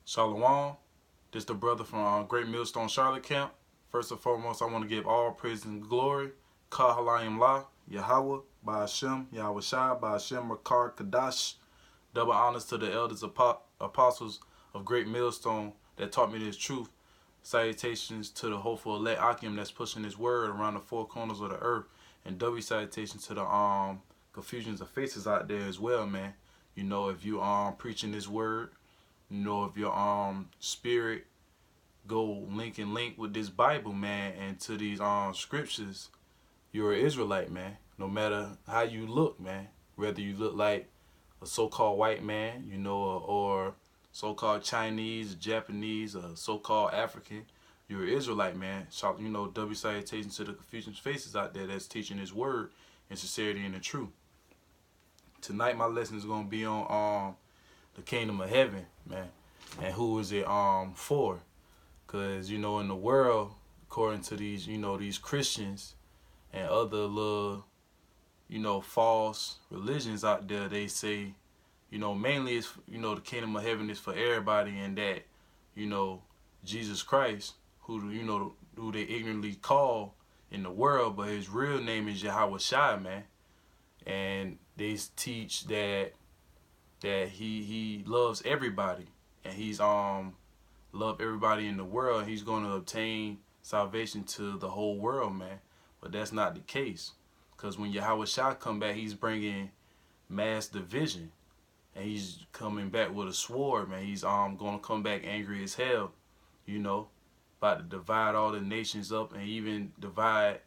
Shalom. This the brother from Great Millstone Charlotte Camp. First and foremost, I want to give all praise and glory. Kahalayim La, Yahweh, Ba'ashem, Yahweh Shai, Ba'ashem, Rakar, Kadash. Double honors to the elders, apostles of Great Millstone that taught me this truth. Salutations to the hopeful elect Akim that's pushing his word around the four corners of the earth. And double salutations to the confusions of faces out there as well, man. You know, if you preaching this word, you know, if your spirit go link with this Bible, man, and to these scriptures, you're an Israelite, man. No matter how you look, man. Whether you look like a so-called white man, you know, or so-called Chinese, Japanese, or so-called African, you're an Israelite, man. So, you know, double salutations to the Confucian faces out there that's teaching his word in sincerity and the truth. Tonight, my lesson is going to be on the kingdom of heaven, man, and who is it for? Because, you know, in the world, according to these, you know, these Christians and other little, you know, false religions out there, they say, you know, mainly it's, you know, the kingdom of heaven is for everybody, and that, you know, Jesus Christ, who, you know, who they ignorantly call in the world, but his real name is Yahweh Shai, man. And they teach that he loves everybody, and he's love everybody in the world. He's going to obtain salvation to the whole world, man. But that's not the case, because when Yahweh Shai come back, he's bringing mass division, and he's coming back with a sword, man. He's going to come back angry as hell, you know, about to divide all the nations up, and even divide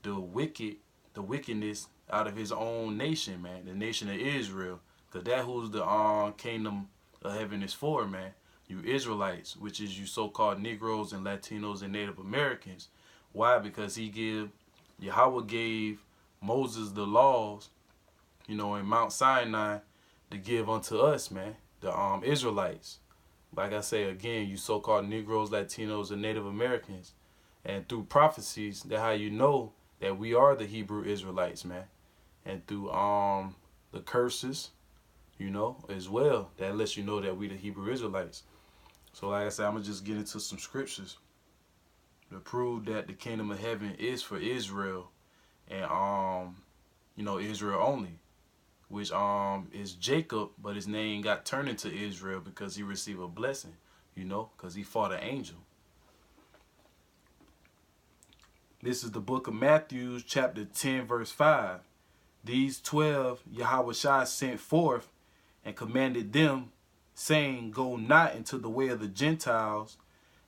the wickedness out of his own nation, man, the nation of Israel. Because that who's the kingdom of heaven is for, man. You Israelites, which is you so-called Negroes and Latinos and Native Americans. Why? Because Yahweh gave Moses the laws, you know, in Mount Sinai to give unto us, man, the Israelites. Like I say again, you so-called Negroes, Latinos, and Native Americans. And through prophecies, that's how you know that we are the Hebrew Israelites, man. And through the curses, you know, as well, that lets you know that we the Hebrew Israelites. So like I said, I'm going to just get into some scriptures to prove that the kingdom of heaven is for Israel, and you know, Israel only, which is Jacob, but his name got turned into Israel because he received a blessing, you know, because he fought an angel. This is the book of Matthew, chapter 10, verse 5. These 12 Yahweh Shai sent forth and commanded them, saying, Go not into the way of the Gentiles,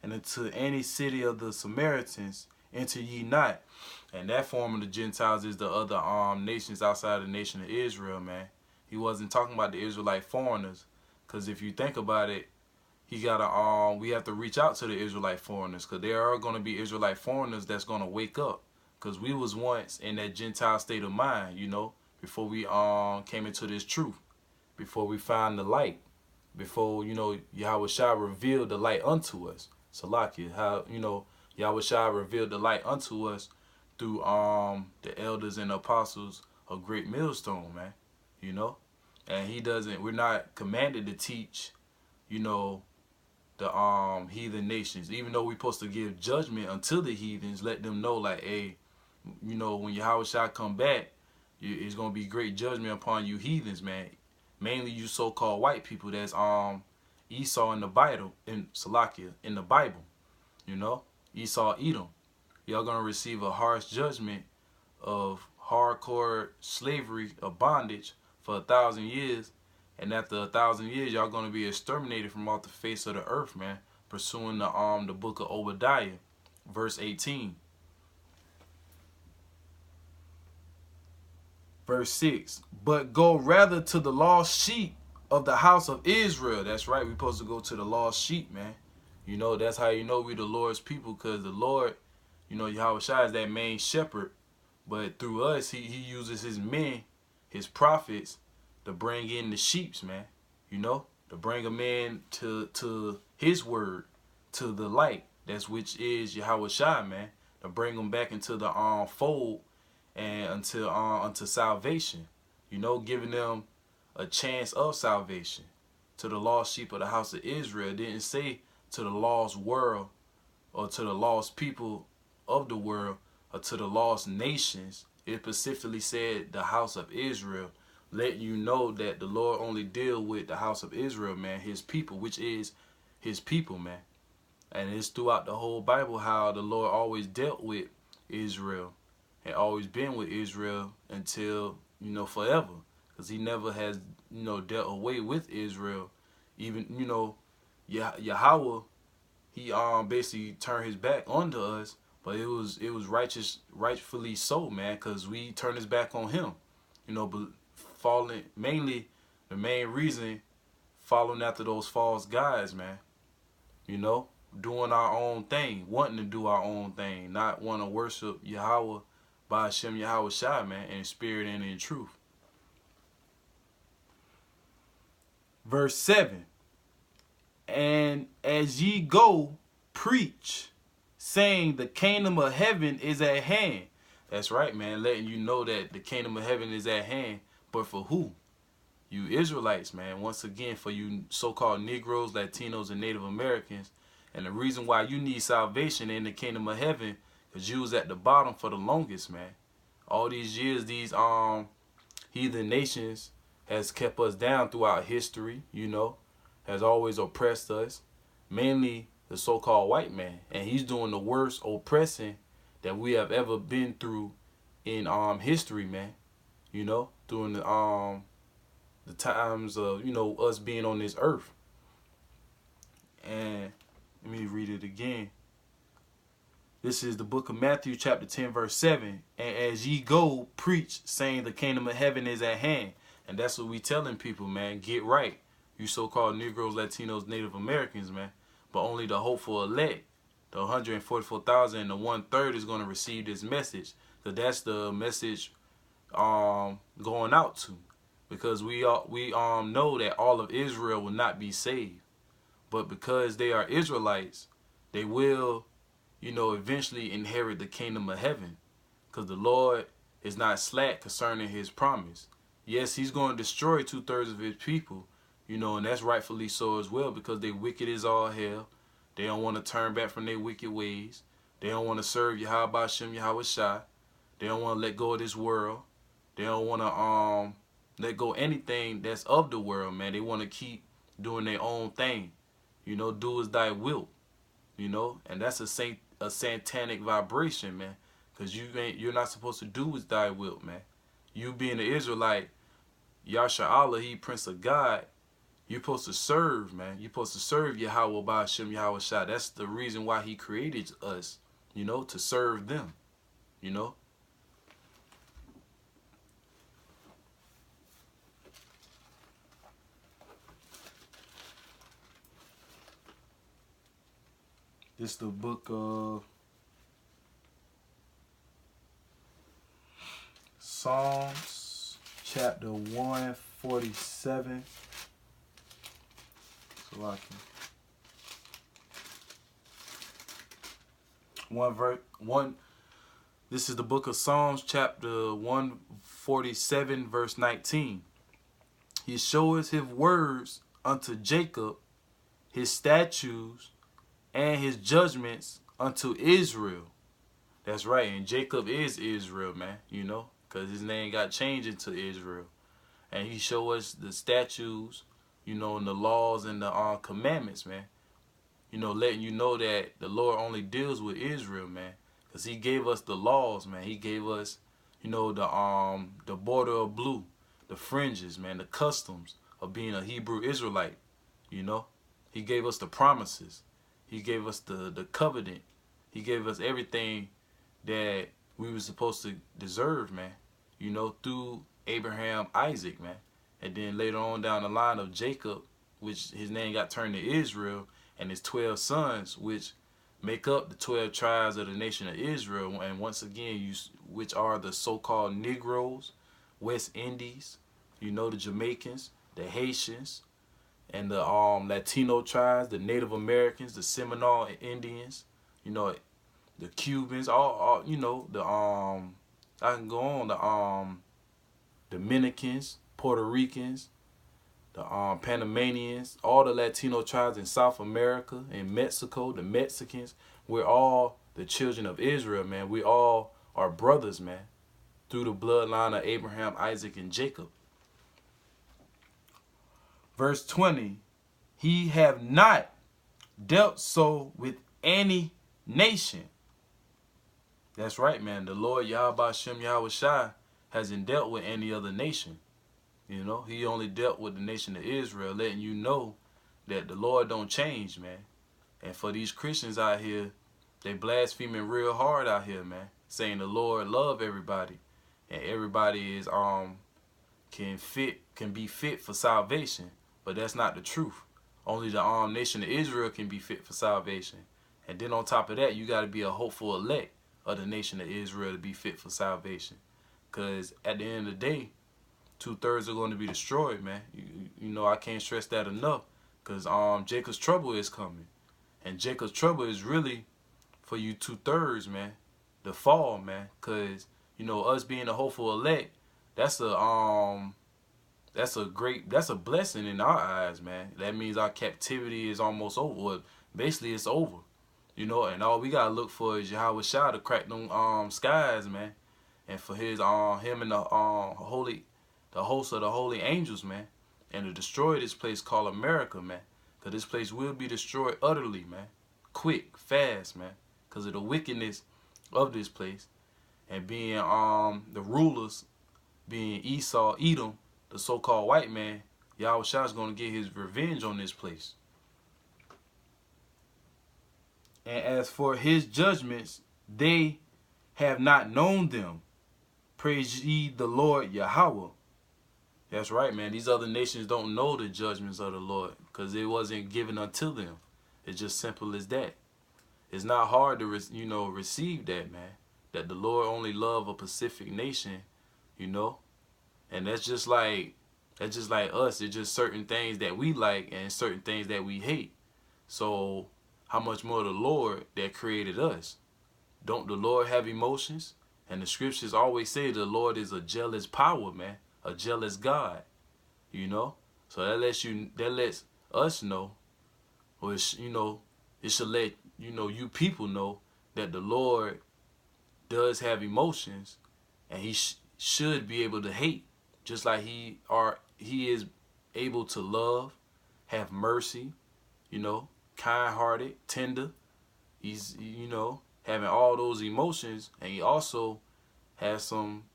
and into any city of the Samaritans enter ye not. And that form of the Gentiles is the other nations outside the nation of Israel, man. He wasn't talking about the Israelite foreigners, because if you think about it, we have to reach out to the Israelite foreigners, because there are going to be Israelite foreigners that's going to wake up, because we was once in that Gentile state of mind, you know, before we came into this truth, before we found the light, before, you know, Yahweh Shai revealed the light unto us. Salakia, how, you know, Yahweh Shai revealed the light unto us through the elders and apostles of Great Millstone, man, you know. And we're not commanded to teach, you know, the heathen nations, even though we're supposed to give judgment unto the heathens, let them know, like, hey, you know, when Yahweh Shai come back, it's going to be great judgment upon you heathens, man. Mainly you so-called white people that's Esau in the Bible, in Salakia, in the Bible, you know, Esau, Edom. Y'all going to receive a harsh judgment of hardcore slavery, of bondage for 1,000 years. And after 1,000 years, y'all going to be exterminated from off the face of the earth, man, pursuing the book of Obadiah, verse 18. Verse 6, but go rather to the lost sheep of the house of Israel. That's right, we're supposed to go to the lost sheep, man. You know, that's how you know we the Lord's people, because the Lord, you know, Yahweh Shai is that main shepherd. But through us, he uses his men, his prophets, to bring in the sheeps, man. You know, to bring them in to his word, to the light, that's which is Yahweh Shai, man. To bring them back into the fold, and unto salvation, you know, giving them a chance of salvation, to the lost sheep of the house of Israel. It didn't say to the lost world or to the lost people of the world or to the lost nations. It specifically said the house of Israel, letting you know that the Lord only deal with the house of Israel, man, his people, which is his people, man. And it's throughout the whole Bible how the Lord always dealt with Israel and always been with Israel until, forever. Because he never has, dealt away with Israel. Even, Yahweh, he basically turned his back onto us, but it was rightfully so, man, because we turned his back on him. But falling, mainly the main reason, following after those false guys, man. Doing our own thing, wanting to do our own thing, not want to worship Yahweh by Hashem Yahweh Shai, man, in spirit and in truth. Verse 7. And as ye go, preach, saying the kingdom of heaven is at hand. That's right, man, letting you know that the kingdom of heaven is at hand. But for who? You Israelites, man. Once again, for you so-called Negroes, Latinos, and Native Americans. And the reason why you need salvation in the kingdom of heaven, because you was at the bottom for the longest, man. All these years, these heathen nations has kept us down throughout history, has always oppressed us, mainly the so-called white man. And he's doing the worst oppressing that we have ever been through in history, man. During the times of, us being on this earth. And let me read it again. This is the book of Matthew, chapter 10, verse 7. And as ye go, preach, saying the kingdom of heaven is at hand. And that's what we telling people, man. Get right. You so-called Negroes, Latinos, Native Americans, man. But only the hopeful elect, the 144,000 and the 1/3 is going to receive this message. So that's the message going out to. Because we know that all of Israel will not be saved. But because they are Israelites, they will, eventually inherit the kingdom of heaven. Because the Lord is not slack concerning his promise. Yes, he's going to destroy 2/3 of his people, and that's rightfully so as well, because they wicked as all hell. They don't want to turn back from their wicked ways. They don't want to serve Yahweh Hashem Yahweh Shai. They don't want to let go of this world. They don't want to let go anything that's of the world, man. They want to keep doing their own thing. Do as thy will. And that's a satanic vibration, man. Because you're not supposed to do as thy will, man. You being an Israelite, Yasha Allah, he Prince of God, you're supposed to serve, man. You're supposed to serve Yahweh by Hashem Yahweh Shai. That's the reason why he created us, to serve them, This is the book of Psalms, chapter 147. So I can one. This is the book of Psalms, chapter 147, verse 19. He showeth his words unto Jacob, his statutes and his judgments unto Israel. That's right, and Jacob is Israel, man, because his name got changed into Israel. And he show us the statutes, and the laws and the commandments, man. Letting you know that the Lord only deals with Israel, man. Because he gave us the laws, man. He gave us, the border of blue, the fringes, man, the customs of being a Hebrew Israelite, He gave us the promises. He gave us the covenant. He gave us everything that we were supposed to deserve, man. Through Abraham, Isaac, man. And then later on down the line of Jacob, which his name got turned to Israel, and his 12 sons, which make up the 12 tribes of the nation of Israel. And once again, which are the so-called Negroes, West Indies, the Jamaicans, the Haitians, and the Latino tribes, the Native Americans, the Seminole Indians, the Cubans, all the I can go on, the Dominicans, Puerto Ricans, the Panamanians, all the Latino tribes in South America, in Mexico, the Mexicans. We're all the children of Israel, man. We all are brothers, man, through the bloodline of Abraham, Isaac, and Jacob. Verse 20, he have not dealt so with any nation. That's right, man. The Lord Yahweh Shem Yahweh Shai hasn't dealt with any other nation. You know, he only dealt with the nation of Israel, letting you know that the Lord don't change, man. And for these Christians out here, they blaspheming real hard out here, man, saying the Lord love everybody and everybody is can be fit for salvation. But that's not the truth. Only the nation of Israel can be fit for salvation. And then on top of that, you got to be a hopeful elect of the nation of Israel to be fit for salvation. Because at the end of the day, 2/3 are going to be destroyed, man. You know, I can't stress that enough. Because Jacob's trouble is coming. And Jacob's trouble is really for you 2/3, man. The fall, man. Because, you know, us being a hopeful elect, that's a blessing in our eyes, man. That means our captivity is almost over. Well, basically, it's over. You know, and all we gotta look for is Yahweh Shai to crack them skies, man, and for his him and the host of the holy angels, man, and to destroy this place called America, man. Cause this place will be destroyed utterly, man, quick, fast, man, cause of the wickedness of this place, and being the rulers, being Esau, Edom, the so-called white man. Yahweh Shai is gonna get his revenge on this place. And as for his judgments, they have not known them. Praise ye the Lord Yahweh. That's right, man. These other nations don't know the judgments of the Lord because it wasn't given unto them. It's just simple as that. It's not hard to receive that, man. That the Lord only love a specific nation, you know. And that's just like us. It's just certain things that we like and certain things that we hate. So how much more the Lord that created us? Don't the Lord have emotions? And the scriptures always say the Lord is a jealous power, man, a jealous God, you know. So that lets us know, or it should let you people know that the Lord does have emotions, and He should be able to hate, just like He is able to love, have mercy, you know. Kind-hearted, tender. He's, having all those emotions, and he also has some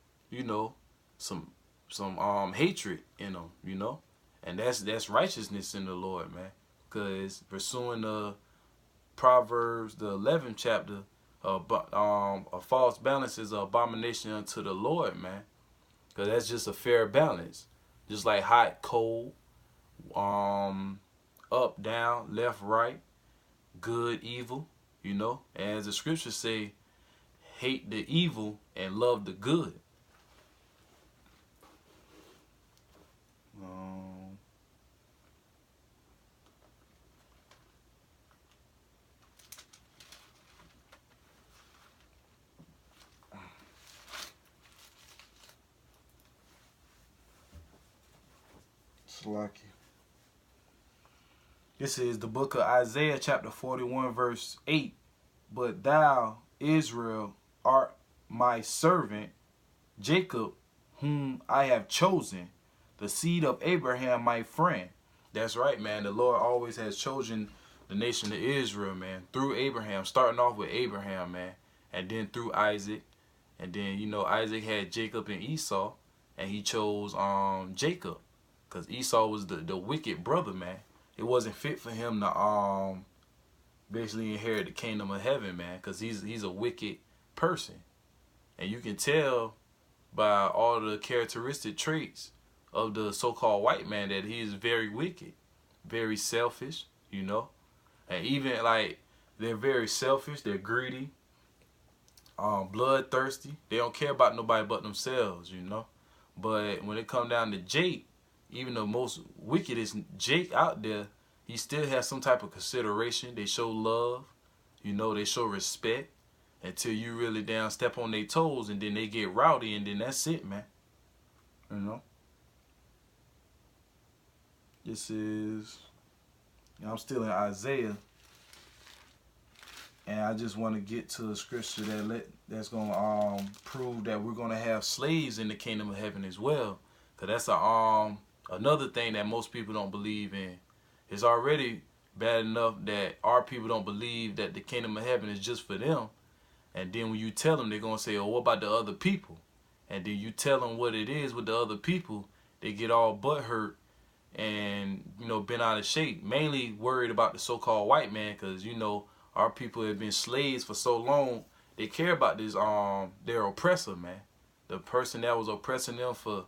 hatred in him, you know. And that's righteousness in the Lord, man. Because pursuing the Proverbs, the 11th chapter, a false balance is an abomination unto the Lord, man. Because that's just a fair balance. Just like hot, cold, up, down, left, right, good, evil, you know. And as the scriptures say, hate the evil and love the good. Slacky. This is the book of Isaiah chapter 41 verse 8. But thou, Israel, art my servant, Jacob, whom I have chosen, the seed of Abraham, my friend. That's right, man. The Lord always has chosen the nation of Israel, man, through Abraham, starting off with Abraham, man, and then through Isaac. And then, Isaac had Jacob and Esau, and he chose Jacob, because Esau was the wicked brother, man. It wasn't fit for him to basically inherit the kingdom of heaven, man, because he's a wicked person. And you can tell by all the characteristic traits of the so-called white man that he is very wicked, very selfish, you know. And even like they're very selfish, they're greedy, bloodthirsty. They don't care about nobody but themselves, you know. But when it comes down to Jake, even the most wickedest Jake out there, he still has some type of consideration. They show love, you know, they show respect until you really down step on their toes, and then they get rowdy, and then that's it, man. You know. This is, I'm still in Isaiah, and I just want to get to a scripture that's gonna prove that we're gonna have slaves in the kingdom of heaven as well. Cause that's another thing that most people don't believe in. It's already bad enough that our people don't believe that the kingdom of heaven is just for them. And then when you tell them, they're going to say, oh, what about the other people? And then you tell them what it is with the other people, they get all butthurt and, bent out of shape. Mainly worried about the so-called white man because, our people have been slaves for so long. They care about this, their oppressor, man. The person that was oppressing them for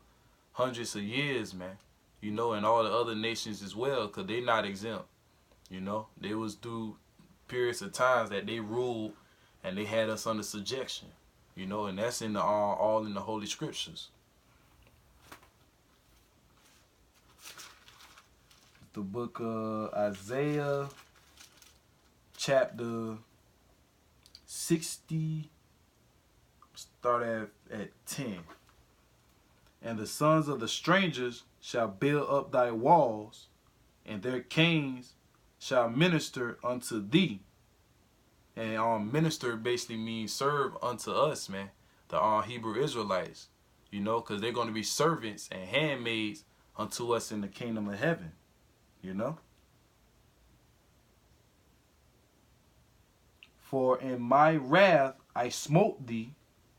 hundreds of years, man. And all the other nations as well, because they're not exempt. They was through periods of times that they ruled and they had us under subjection. And that's in the all in the Holy Scriptures. The book of Isaiah, chapter 60, start at 10. And the sons of the strangers shall build up thy walls, and their kings shall minister unto thee. And minister basically means serve unto us, man. The Hebrew Israelites, because they're going to be servants and handmaids unto us in the kingdom of heaven, For in my wrath I smote thee,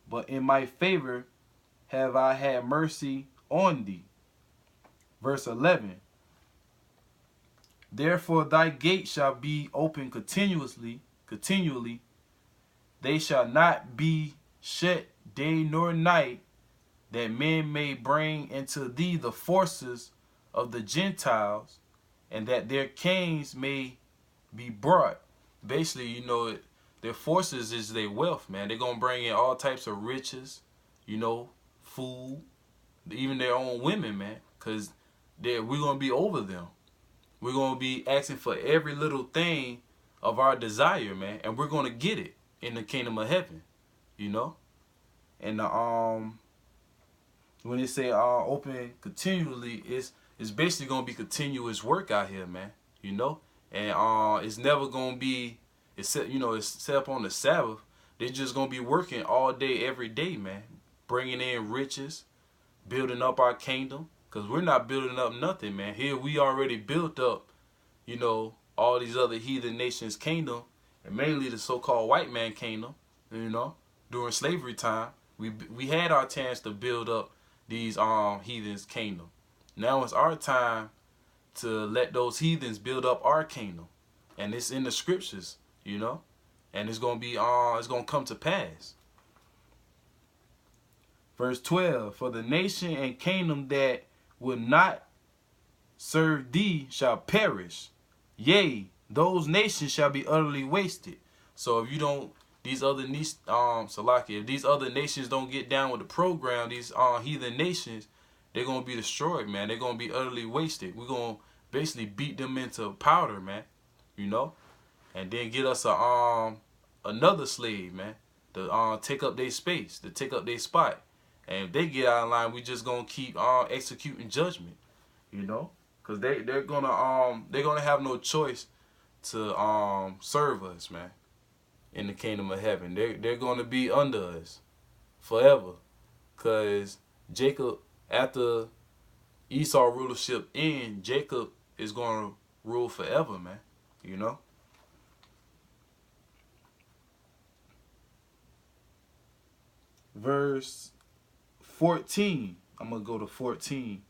but in my favor have I had mercy on thee. Verse 11. Therefore thy gate shall be open continually. They shall not be shut day nor night, that men may bring into thee the forces of the Gentiles, and that their kings may be brought. Basically, their forces is their wealth, man. They're going to bring in all types of riches, food, even their own women, man, because we're going to be over them. We're going to be asking for every little thing of our desire, man, and we're going to get it in the kingdom of heaven, And when they say open continually, it's basically going to be continuous work out here, man, And it's never going to be, it's set up on the Sabbath. They're just going to be working all day, every day, man, bringing in riches, building up our kingdom. Because we're not building up nothing, man. Here we already built up, all these other heathen nations' kingdom, and mainly the so-called white man kingdom, during slavery time. We had our chance to build up these heathens' kingdom. Now it's our time to let those heathens build up our kingdom. And it's in the scriptures, And it's going to be, it's going to come to pass. Verse 12, for the nation and kingdom that will not serve thee shall perish. Yea, those nations shall be utterly wasted. So if you don't, if these other nations don't get down with the program, these heathen nations, they're going to be destroyed, man. They're going to be utterly wasted. We're going to basically beat them into powder, man, and then get us another slave, man, to take up their space, to take up their spot. And if they get out of line, we just gonna keep executing judgment, because they're gonna have no choice to serve us, man, in the kingdom of heaven. They're gonna be under us forever, because Jacob, after Esau rulership ends, Jacob is gonna rule forever, man, Verse 14. I'm going to go to 14.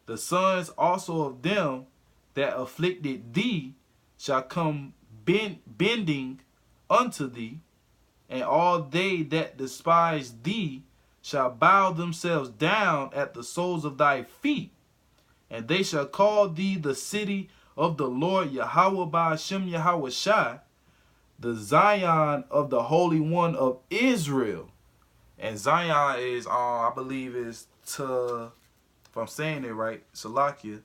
The sons also of them that afflicted thee shall come bending unto thee, and all they that despise thee shall bow themselves down at the soles of thy feet, and they shall call thee the city of the Lord Yahweh by Hashem Yahweh Shai, the Zion of the Holy One of Israel. And Zion is, I believe, is to, if I'm saying it right, Salakia,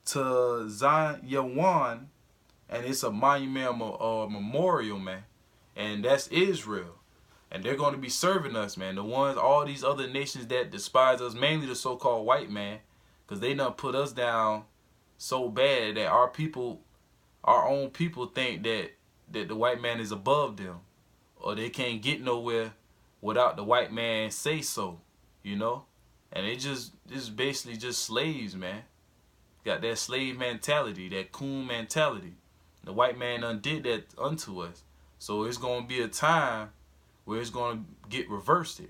to Zion Yawan, and it's a monumental memorial, man. And that's Israel. And they're going to be serving us, man. The ones, all these other nations that despise us, mainly the so-called white man, because they done put us down so bad that our own people think that the white man is above them, or they can't get nowhere without the white man say so, you know? And it's basically just slaves, man. Got that slave mentality, that coon mentality. The white man undid that unto us. So it's going to be a time where it's going to get reversed.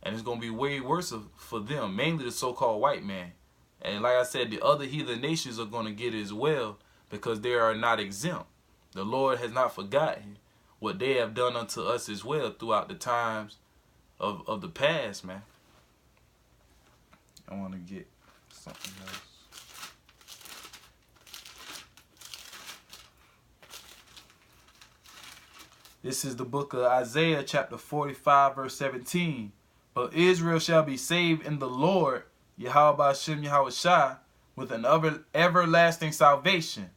And it's going to be way worse for them, mainly the so-called white man. And like I said, the other heathen nations are going to get it as well, because they are not exempt. The Lord has not forgotten what they have done unto us as well throughout the times of the past, man. I want to get something else. This is the book of Isaiah, chapter 45, verse 17. But Israel shall be saved in the Lord, Yahweh Ba'ashem Yahweh Shai, with an everlasting salvation.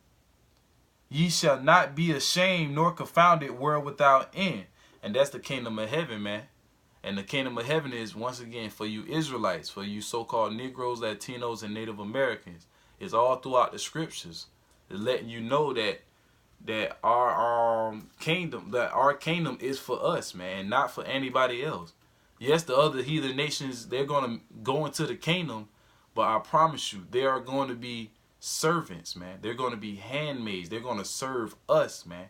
Ye shall not be ashamed nor confounded, world without end. And that's the kingdom of heaven, man. And the kingdom of heaven is, once again, for you Israelites, for you so-called Negroes, Latinos, and Native Americans. It's all throughout the scriptures. It's letting you know that our kingdom is for us, man, not for anybody else. Yes, the other heathen nations, they're going to go into the kingdom, but I promise you, they are going to be servants, man. They're going to be handmaids. They're going to serve us, man,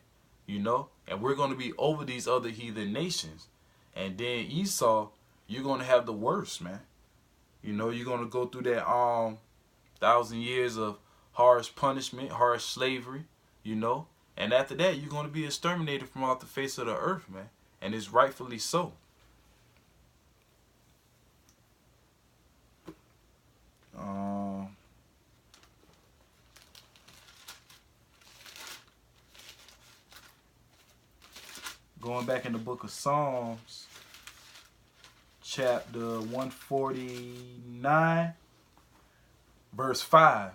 you know, and we're going to be over these other heathen nations. And then Esau, you're going to have the worst, man. You know, you're going to go through that 1,000 years of harsh punishment, harsh slavery, you know. And after that, you're going to be exterminated from off the face of the earth, man. And it's rightfully so. Going back in the book of Psalms, chapter 149, verse 5.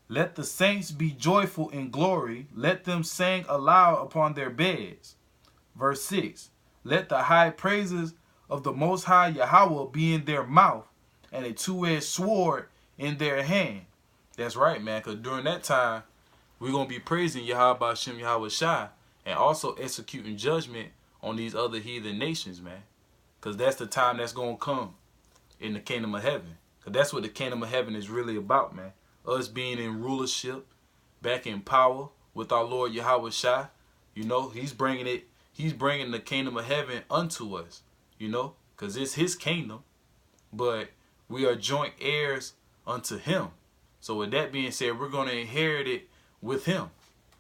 Let the saints be joyful in glory. Let them sing aloud upon their beds. Verse 6. Let the high praises of the Most High Yahweh be in their mouth, and a two-edged sword in their hand. That's right, man, because during that time, we're going to be praising Yahweh Ba'ashem Yahweh Shai, and also executing judgment on these other heathen nations, man. Because that's the time that's going to come in the kingdom of heaven. Because that's what the kingdom of heaven is really about, man. Us being in rulership, back in power with our Lord Yahweh Shai. You know, he's bringing the kingdom of heaven unto us, you know, because it's his kingdom, but we are joint heirs unto him. So with that being said, we're going to inherit it with him,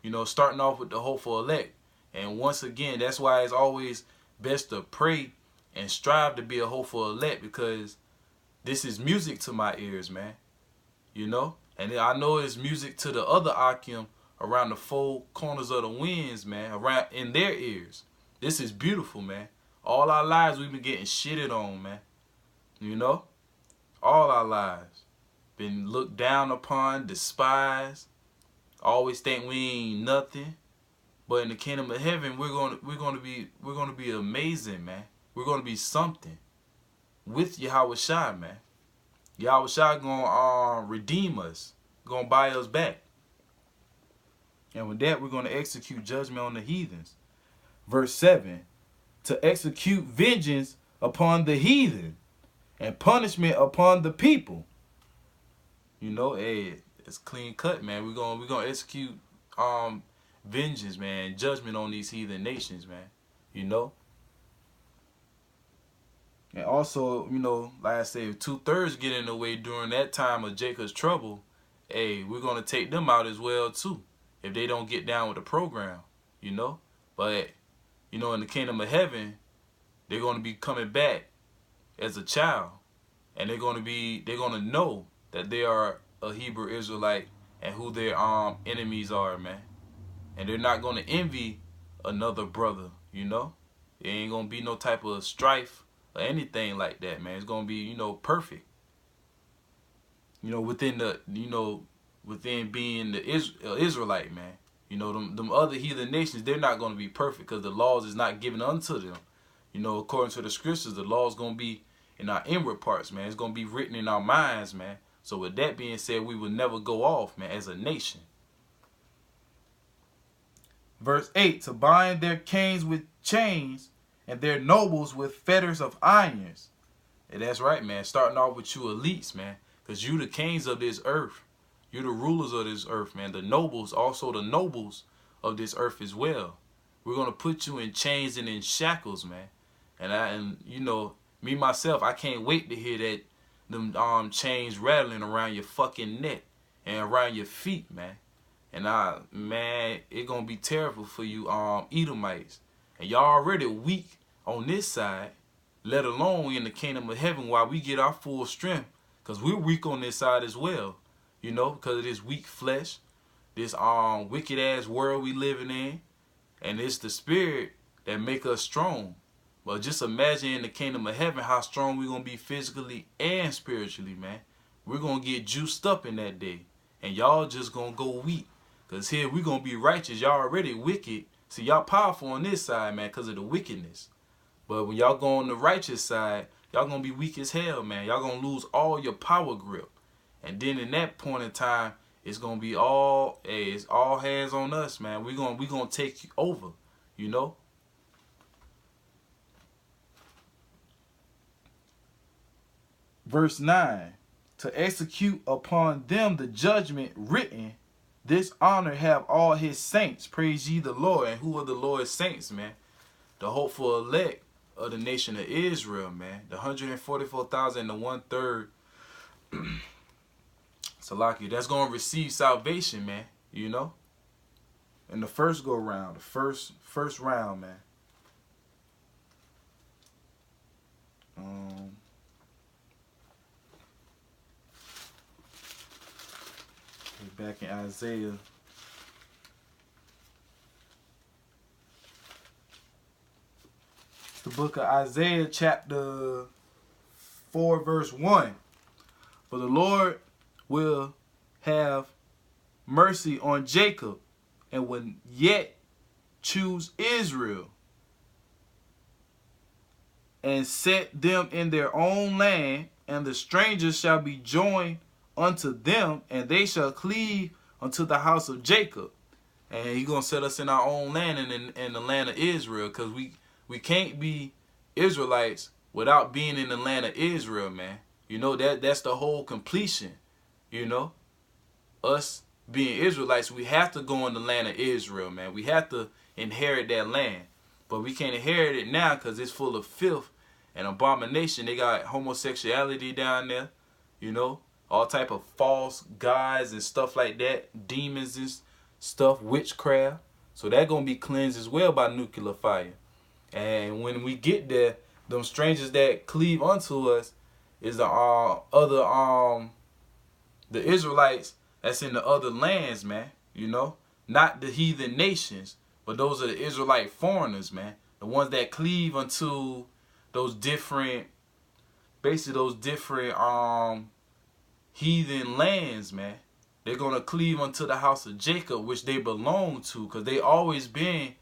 you know, starting off with the hopeful elect. And once again, that's why it's always best to pray and strive to be a hopeful elect, because this is music to my ears, man, you know. And I know it's music to the other Akim around the four corners of the winds, man, around in their ears. This is beautiful, man. All our lives we've been getting shitted on, man. You know? All our lives. Been looked down upon, despised. Always think we ain't nothing. But in the kingdom of heaven, we're gonna be amazing, man. We're gonna be something with Yahweh Shai, man. Yahweh Shai gonna redeem us, gonna buy us back. And with that, we're gonna execute judgment on the heathens. Verse 7, to execute vengeance upon the heathen and punishment upon the people. You know, hey, it's clean cut, man. We're gonna execute vengeance, man, judgment on these heathen nations, man. You know. And also, you know, like I say, if 2/3 get in the way during that time of Jacob's trouble, hey, we're gonna take them out as well too, if they don't get down with the program, you know. But you know, in the kingdom of heaven, they're gonna be coming back as a child, and they're gonna know that they are a Hebrew Israelite and who their enemies are, man. And they're not gonna envy another brother, you know. There ain't gonna be no type of strife or anything like that, man. It's gonna be, you know, perfect. You know, within being the Israelite, man. You know, them other heathen nations, they're not gonna be perfect because the laws is not given unto them. You know, according to the scriptures, the law is gonna be in our inward parts, man. It's gonna be written in our minds, man. So with that being said, we will never go off, man, as a nation. Verse 8, to bind their kings with chains and their nobles with fetters of irons. And that's right, man. Starting off with you elites, man. Because you the kings of this earth. You the rulers of this earth, man. The nobles, also the nobles of this earth as well. We're going to put you in chains and in shackles, man. And you know, me myself, I can't wait to hear that them chains rattling around your fucking neck and around your feet, man. And man, it gonna be terrible for you Edomites. And y'all already weak on this side, let alone in the kingdom of heaven while we get our full strength. Because we're weak on this side as well. You know, because of this weak flesh, this wicked ass world we living in. And it's the spirit that make us strong. But just imagine in the kingdom of heaven how strong we're going to be physically and spiritually, man. We're going to get juiced up in that day. And y'all just going to go weak. Because here we're going to be righteous. Y'all already wicked. See, y'all powerful on this side, man, because of the wickedness. But when y'all go on the righteous side, y'all going to be weak as hell, man. Y'all going to lose all your power grip. And then in that point in time, it's going to be it's all hands on us, man. We're going to take you over, you know. Verse 9, to execute upon them the judgment written, this honor have all his saints. Praise ye the Lord. And who are the Lord's saints, man? The hopeful elect of the nation of Israel, man. The 144,000, the 1/3. Salaki, that's going to receive salvation, man. You know? In the first go round, the first round, man. Back in Isaiah. The book of Isaiah chapter 4 verse 1. For the Lord will have mercy on Jacob and will yet choose Israel and set them in their own land, and the strangers shall be joined unto them, and they shall cleave unto the house of Jacob. And he's going to set us in our own land and in the land of Israel, because we can't be Israelites without being in the land of Israel, man. You know, that's the whole completion. You know, us being Israelites, we have to go in the land of Israel, man. We have to inherit that land. But we can't inherit it now because it's full of filth and abomination. They got homosexuality down there, you know. All type of false gods and stuff like that. Demons and stuff. Witchcraft. So that going to be cleansed as well by nuclear fire. And when we get there, them strangers that cleave unto us is the Israelites that's in the other lands, man. You know. Not the heathen nations. But those are the Israelite foreigners, man. The ones that cleave unto those different, basically those different, heathen lands, man. They're going to cleave unto the house of Jacob, which they belong to, because they always been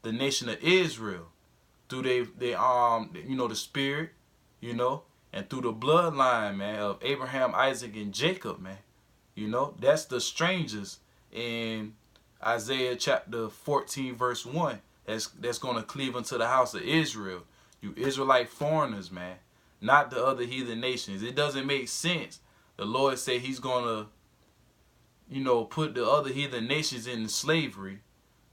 the nation of Israel through you know, the spirit, you know, and through the bloodline, man, of Abraham, Isaac, and Jacob, man. You know, that's the strangers in Isaiah chapter 14 verse 1 that's going to cleave unto the house of Israel. You Israelite foreigners, man, not the other heathen nations. It doesn't make sense. The Lord said he's going to, you know, put the other heathen nations in slavery.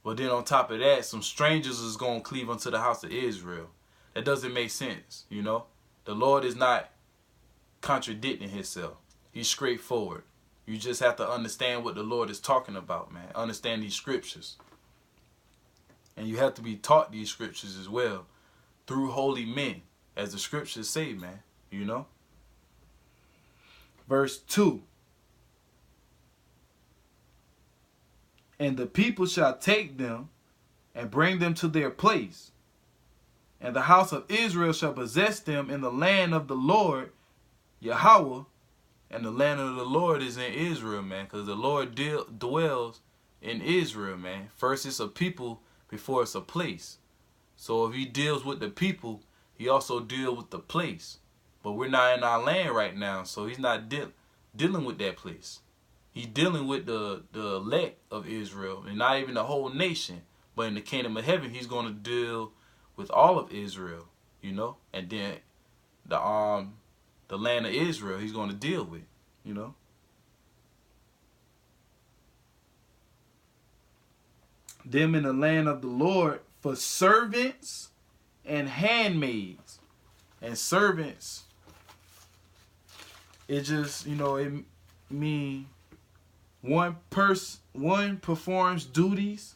But then on top of that, some strangers is going to cleave unto the house of Israel. That doesn't make sense, you know. The Lord is not contradicting himself. He's straightforward. You just have to understand what the Lord is talking about, man. Understand these scriptures. And you have to be taught these scriptures as well through holy men, as the scriptures say, man, you know. Verse 2. And the people shall take them and bring them to their place. And the house of Israel shall possess them in the land of the Lord, Yahweh. And the land of the Lord is in Israel, man, because the Lord dwells in Israel, man. First it's a people before it's a place. So if he deals with the people, he also deals with the place. But we're not in our land right now, so he's not dealing. dealing with that place. He's dealing with the elect of Israel, and not even the whole nation. But in the kingdom of heaven, he's going to deal with all of Israel, you know, and then the land of Israel he's going to deal with, you know. Them in the land of the Lord for servants and handmaids. And servants, it just, you know, it mean one performs duties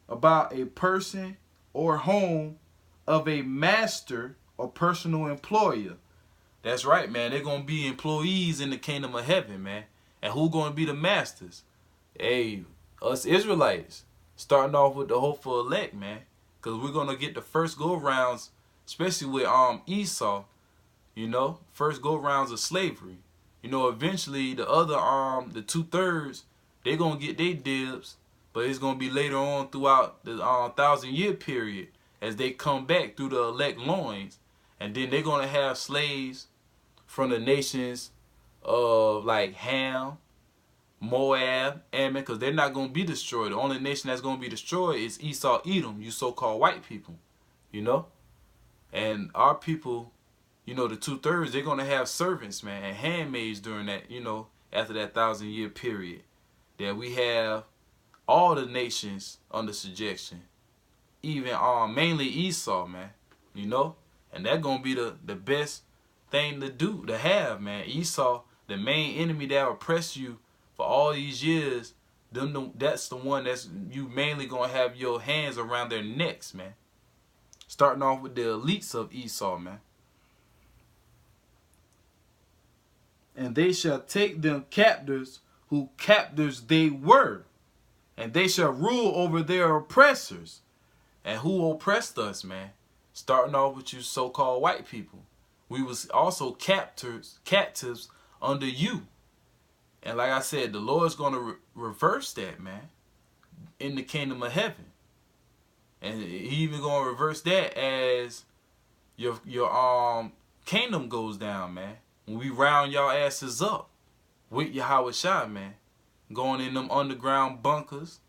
about a person or home of a master or personal employer. That's right, man. They're going to be employees in the kingdom of heaven, man. And who going to be the masters? Hey, us Israelites. Starting off with the hopeful elect, man. Because we're going to get the first go-rounds, especially with Esau, you know. First go-rounds of slavery. You know, eventually the other, the 2/3, they're going to get their dibs. But it's going to be later on throughout the 1,000-year period as they come back through the elect loins. And then they're going to have slaves from the nations of like Ham, Moab, Ammon, because they're not going to be destroyed. The only nation that's going to be destroyed is Esau, Edom, you so-called white people, you know. And our people, you know, the 2/3, they're going to have servants, man, and handmaids during that, you know, after that 1,000-year period. That we have all the nations under subjection, even mainly Esau, man, you know. And that's going to be the best thing to have, man. Esau, the main enemy that oppress you for all these years, that's the one that's you mainly going to have your hands around their necks, man. Starting off with the elites of Esau, man. And they shall take them captives who captives they were, and they shall rule over their oppressors. And who oppressed us, man? Starting off with you so-called white people. We was also captives under you. And like I said, the Lord's going to reverse that, man, in the kingdom of heaven. And he even going to reverse that as your kingdom goes down, man. When we round y'all asses up with Yahweh Shai, man. Going in them underground bunkers,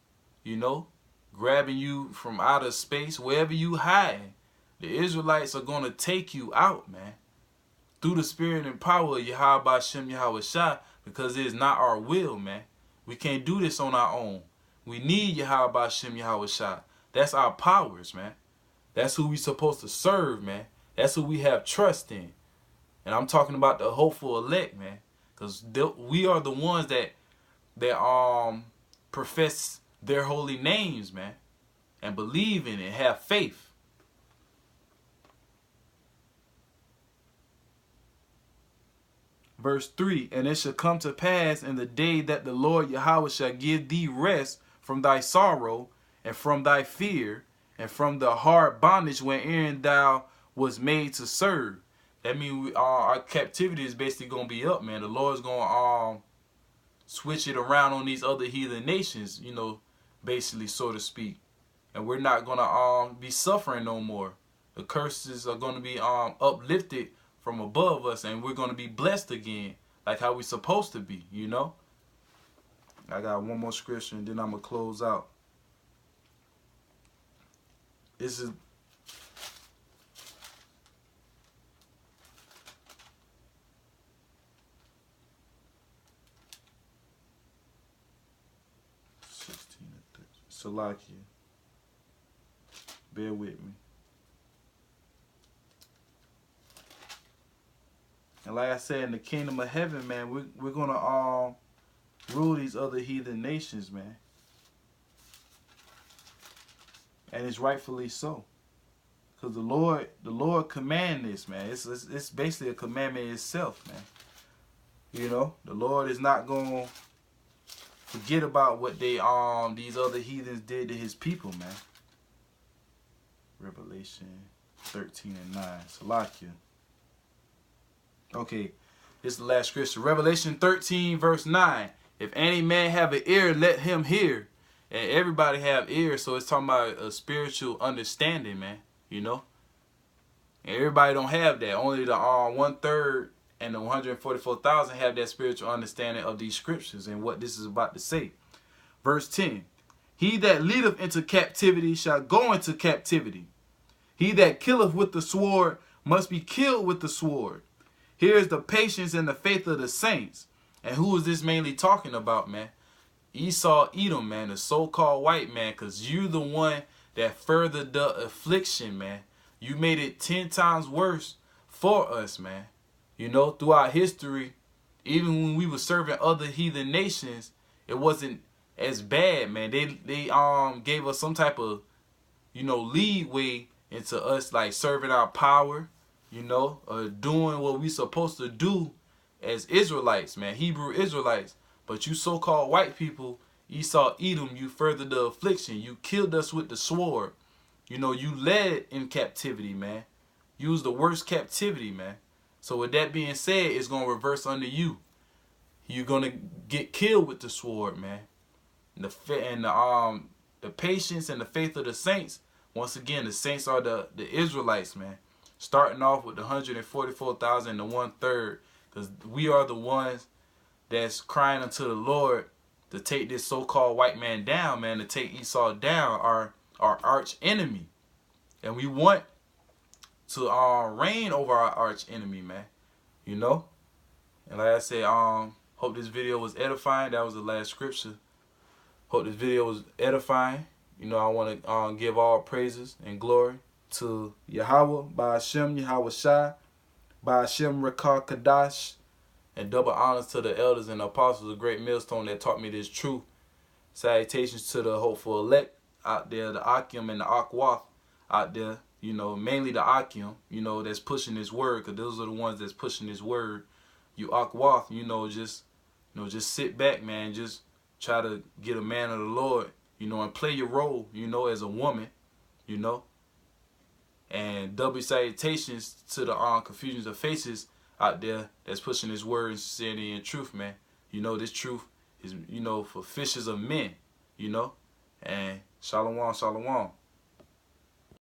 you know, grabbing you from outer space, wherever you hiding. The Israelites are going to take you out, man, through the spirit and power of Yahweh Shem Yahweh Shai, because it is not our will, man. We can't do this on our own. We need Yahweh Shem Yahweh Shai. That's our powers, man. That's who we supposed to serve, man. That's who we have trust in. And I'm talking about the hopeful elect, man, because we are the ones that profess their holy names, man, and believe in it and have faith. Verse 3, and it shall come to pass in the day that the Lord Yahweh shall give thee rest from thy sorrow and from thy fear and from the hard bondage wherein thou was made to serve. That means our captivity is basically going to be up, man. The Lord's going to switch it around on these other heathen nations, you know, basically, so to speak. And we're not going to be suffering no more. The curses are going to be uplifted from above us, and we're going to be blessed again, like how we're supposed to be, you know. I got one more scripture, and then I'm going to close out. This is Salakia. Bear with me. And like I said, in the kingdom of heaven, man, we're gonna rule these other heathen nations, man. And it's rightfully so. Because the Lord command this, man. It's basically a commandment itself, man. You know, the Lord is not gonna forget about what these other heathens did to his people, man. Revelation 13 and 9. Salakia. Okay, this is the last scripture. Revelation 13 verse 9. If any man have an ear, let him hear. And everybody have ears, so it's talking about a spiritual understanding, man. You know? And everybody don't have that. Only the 1/3 and the 144,000 have that spiritual understanding of these scriptures and what this is about to say. Verse 10. He that leadeth into captivity shall go into captivity. He that killeth with the sword must be killed with the sword. Here is the patience and the faith of the saints. And who is this mainly talking about, man? Esau, Edom, man, the so-called white man, because you the one that furthered the affliction, man. You made it 10 times worse for us, man. You know, throughout history, even when we were serving other heathen nations, it wasn't as bad, man. They gave us some type of, you know, leeway into us like serving our power, you know, doing what we supposed to do as Israelites, man, Hebrew Israelites. But you so-called white people, Esau, Edom, you furthered the affliction. You killed us with the sword. You know, you led in captivity, man. You was the worst captivity, man. So with that being said, it's going to reverse under you. You're going to get killed with the sword, man. The patience and the faith of the saints. Once again, the saints are the Israelites, man. Starting off with the 144,000 and the 1/3. Because we are the ones that's crying unto the Lord to take this so-called white man down, man. To take Esau down, our arch enemy. And we want to reign over our arch enemy, man. You know? And like I said, hope this video was edifying. That was the last scripture. Hope this video was edifying. You know, I want to give all praises and glory to Yahweh, by Hashem, Yahweh Shai, by Hashem, Rekah Kadash, and double honors to the elders and the apostles of Great Millstone that taught me this truth. Salutations to the hopeful elect out there, the Akim and the Akwath out there, you know, mainly the Akim, you know, that's pushing this word, because those are the ones that's pushing this word. You Akwath, you know, just sit back, man, just try to get a man of the Lord, you know, and play your role, you know, as a woman, you know. And double salutations to the confusions of faces out there that's pushing this word and sincerity and truth, man. You know, this truth is, you know, for fishers of men, you know. And shalom, shalom.